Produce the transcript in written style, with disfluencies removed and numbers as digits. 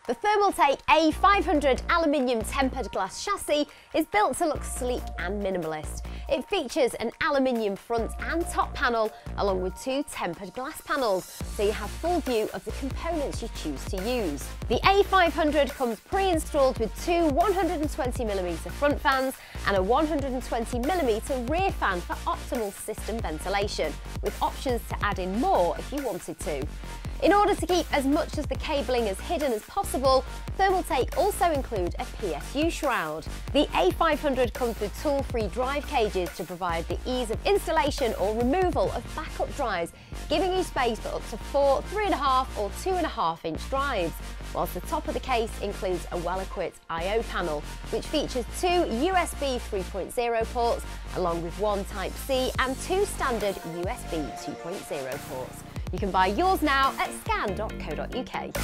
The ThermalTake A500 Aluminium tempered glass chassis is built to look sleek and minimalist. It features an aluminium front and top panel along with two tempered glass panels, so you have full view of the components you choose to use. The A500 comes pre-installed with two 120mm front fans and a 120mm rear fan for optimal system ventilation, with options to add in more if you wanted to. In order to keep as much of the cabling as hidden as possible, ThermalTake also include a PSU shroud. The A500 comes with tool-free drive cages to provide the ease of installation or removal of backup drives, giving you space for up to 4 3.5 or 2.5 inch drives, whilst the top of the case includes a well-equipped I/O panel, which features two USB 3.0 ports, along with one Type-C and two standard USB 2.0 ports. You can buy yours now at scan.co.uk.